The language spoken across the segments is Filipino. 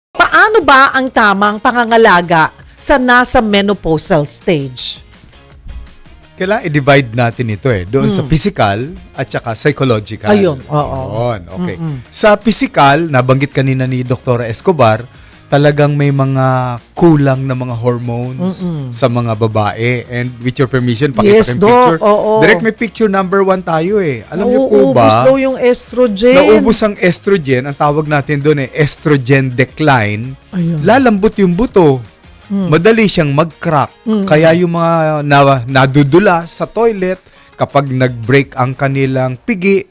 Paano ba ang tamang pangangalaga sa nasa menopausal stage? Kailangan i-divide natin ito doon sa physical at saka psychological. Ayun, oo. Ayun, okay. Sa physical, nabanggit kanina ni Dr. Escobar, talagang may mga kulang na mga hormones sa mga babae. And with your permission, pakita Yes, ko yung picture. Doc, oo. Direct may picture number 1 tayo Alam niyo po Nauubos ba? daw yung estrogen. Naubos ang estrogen. Ang tawag natin doon estrogen decline. Ayun. Lalambot yung buto. Madali siyang mag-crack. Kaya yung mga nadudula sa toilet, kapag nag-break ang kanilang pigi,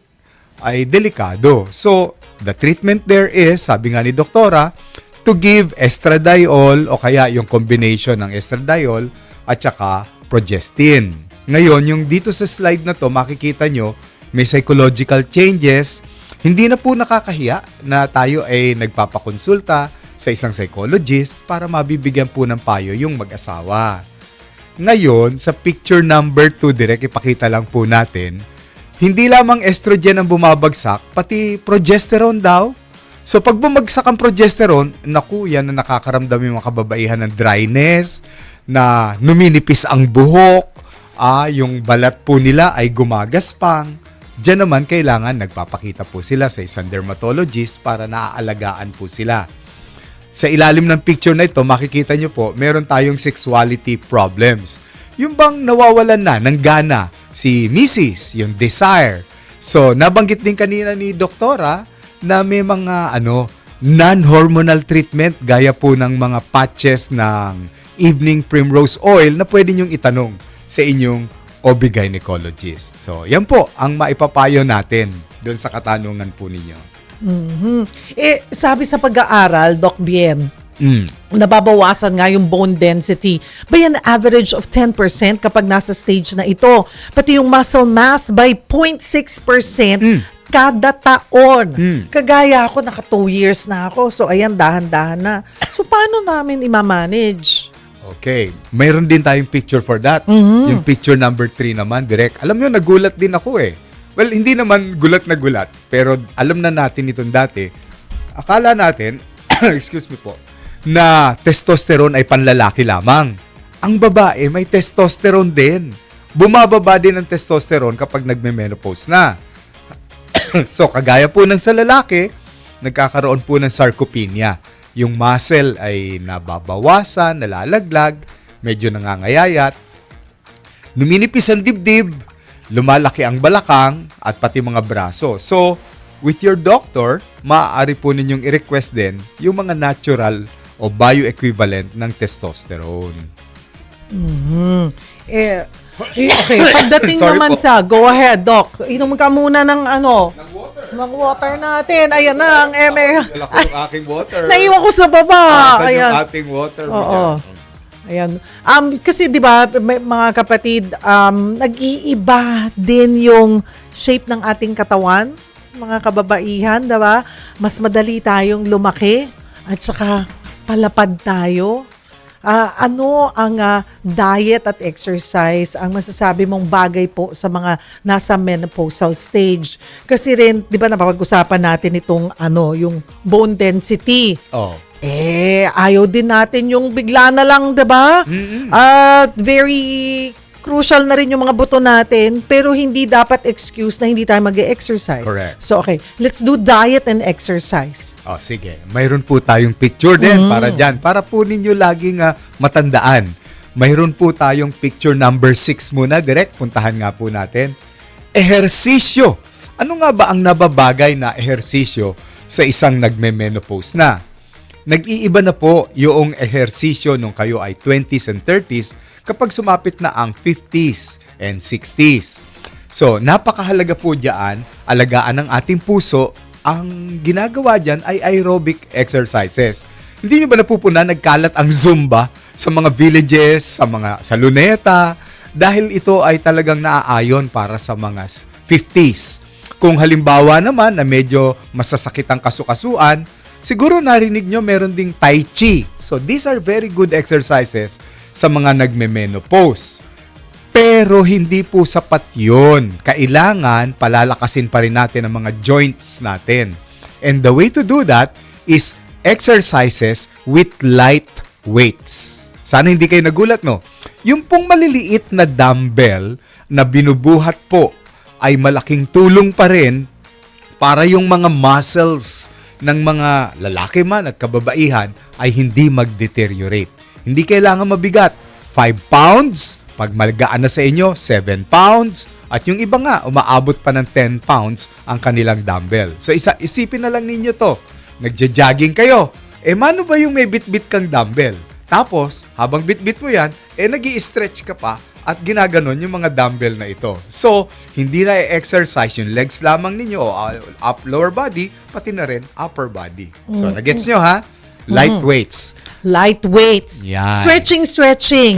ay delikado. So, the treatment there is, sabi nga ni doktora, to give estradiol o kaya yung combination ng estradiol at saka progestin. Ngayon, yung dito sa slide na to, makikita nyo, may psychological changes. Hindi na po nakakahiya na tayo ay nagpapakonsulta sa isang psychologist para mabibigyan po ng payo yung mag-asawa. Ngayon, sa picture number 2, direct ipakita lang po natin, hindi lamang estrogen ang bumabagsak, pati progesterone daw. So, pag bumagsak ang progesterone, naku, yan na nakakaramdam yung mga kababaihan ng dryness, na numinipis ang buhok, yung balat po nila ay gumagaspang. Diyan naman kailangan nagpapakita po sila sa isang dermatologist para naaalagaan po sila. Sa ilalim ng picture na ito, makikita nyo po, meron tayong sexuality problems. Yung bang nawawalan na ng gana si Mrs., yung desire. So, nabanggit din kanina ni doktora na may mga non-hormonal treatment gaya po ng mga patches ng evening primrose oil na pwede nyong itanong sa inyong OB-gynecologist. So, yan po ang maipapayo natin doon sa katanungan po ninyo. Sabi sa pag-aaral, Doc Bien, nababawasan nga yung bone density by an average of 10% kapag nasa stage na ito. Pati yung muscle mass by 0.6% kada taon. Kagaya ako, naka 2 years na ako. So, ayan, dahan-dahan na. So, paano namin i-manage? Okay. Mayroon din tayong picture for that. Yung picture number 3 naman, direct. Alam nyo, nagulat din ako Well, hindi naman gulat na gulat, pero alam na natin itong dati. Akala natin, excuse me po, na testosterone ay panlalaki lamang. Ang babae may testosterone din. Bumababa din ang testosterone kapag nagme-menopause na. So, kagaya po ng sa lalaki, nagkakaroon po ng sarcopenia. Yung muscle ay nababawasan, nalalaglag, medyo nangangayayat, numinipis ang dibdib, lumalaki ang balakang at pati mga braso. So, with your doctor, maaari po ninyong i-request din yung mga natural o bioequivalent ng testosterone. Okay, pagdating naman po. go ahead, Doc. Inom ka muna ng ng water natin. Ayan na, ang Wala ko yung aking water. Naiwan ko sa baba. Saan Ayan. yung ating water? Oo. Ayan. Kasi 'di ba, mga kapatid, nag-iiba din yung shape ng ating katawan, mga kababaihan, 'di ba? Mas madali tayong lumaki at saka palapad tayo. Ano ang diet at exercise ang masasabi mong bagay po sa mga nasa menopausal stage? Kasi rin, 'di ba, napag-usapan natin itong yung bone density. Oh. Ayaw din natin yung bigla na lang, 'di ba? Very crucial na rin yung mga buto natin, pero hindi dapat excuse na hindi tayo mag-exercise. Correct. So, okay, let's do diet and exercise. Sige. Mayroon po tayong picture din para dyan. Para po ninyo laging matandaan. Mayroon po tayong picture number 6 muna. Direct, puntahan nga po natin. Ehersisyo. Ano nga ba ang nababagay na ehersisyo sa isang nagme-menopause na? Nag-iiba na po yung ehersisyo nung kayo ay 20s and 30s kapag sumapit na ang 50s and 60s. So, napakahalaga po diyan, alagaan ng ating puso. Ang ginagawa diyan ay aerobic exercises. Hindi nyo ba napupunan, nagkalat ang Zumba sa mga villages, sa Luneta, dahil ito ay talagang naaayon para sa mga 50s. Kung halimbawa naman na medyo masasakit ang kasukasuan, siguro narinig nyo meron ding Tai Chi. So, these are very good exercises sa mga nagme-menopause. Pero hindi po sapat yun. Kailangan palalakasin pa rin natin ang mga joints natin. And the way to do that is exercises with light weights. Sana hindi kayo nagulat, no? Yung pong maliliit na dumbbell na binubuhat po ay malaking tulong pa rin para yung mga muscles ng mga lalaki man at kababaihan ay hindi mag-deteriorate. Hindi kailangan mabigat. 5 pounds, pag malagaan na sa inyo, 7 pounds, at yung iba nga, umaabot pa ng 10 pounds ang kanilang dumbbell. So isipin na lang ninyo to, nagja-jogging kayo, mano ba yung may bit-bit kang dumbbell? Tapos, habang bit-bit mo yan, nag-i-stretch ka pa at ginaganon yung mga dumbbell na ito. So, hindi na i-exercise yung legs lamang ninyo o up lower body, pati na rin upper body. So, nagets nyo ha? Light weights. Light weights. Yan. Stretching. Stretching.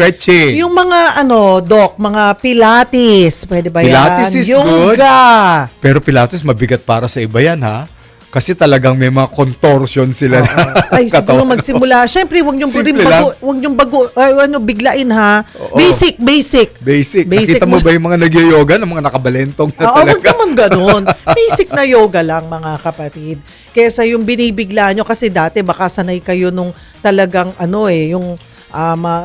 Yung mga doc, mga pilates. Pwede ba yan? Pilates is good. Yoga. Pero Pilates mabigat para sa iba yan ha? Kasi talagang may mga contortion sila na Ay, siguro katawan. magsimula. Siyempre, huwag niyong Simple lang. biglain ha. Oo. Basic. Nakita mo ba yung mga nag-yoga ng mga nakabalentong na Oo, talaga? wag naman ganun. Basic na yoga lang, mga kapatid. Kesa yung binibigla nyo, kasi dati baka sanay kayo nung talagang yung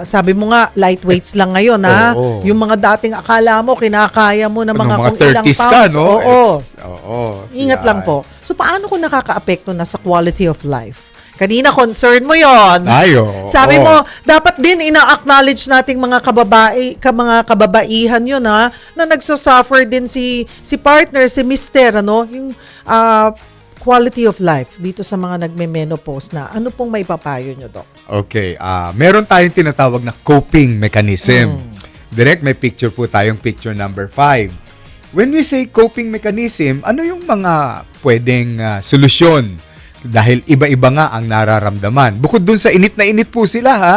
sabi mo nga, light weights lang ngayon, ha? Oo. Yung mga dating akala mo, kinakaya mo na mga mga kung ilang 30s pounds. ka, no? Oo. Ingat Yan. lang po. So, paano kung nakaka-apekto na sa quality of life? Kanina, concern mo yon. Sabi mo, dapat din ina-acknowledge nating mga kababaihan yun, ha? Na nagsasuffer din si partner, si mister, yung quality of life dito sa mga nagme-menopause na. Ano pong may papayo nyo, Doc? Okay, meron tayong tinatawag na coping mechanism. Direct, may picture po tayong picture number 5. When we say coping mechanism, ano yung mga pwedeng solusyon? Dahil iba-iba nga ang nararamdaman. Bukod dun sa init na init po sila ha.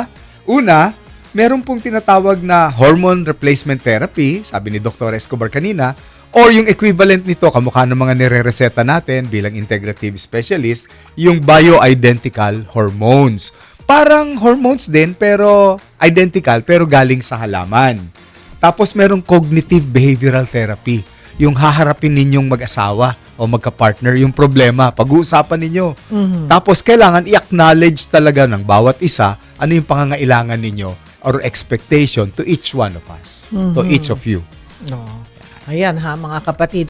Una, meron pong tinatawag na hormone replacement therapy, sabi ni Dr. Escobar kanina, or yung equivalent nito, kamukha ng mga nire-reseta natin bilang integrative specialist, yung bioidentical hormones. Parang hormones din, pero identical, pero galing sa halaman. Tapos merong cognitive behavioral therapy, yung haharapin ninyong mag-asawa o magka-partner yung problema, pag-uusapan ninyo. Tapos kailangan i-acknowledge talaga ng bawat isa ano yung pangangailangan ninyo or expectation to each one of us, to each of you. No. Ayan ha, mga kapatid.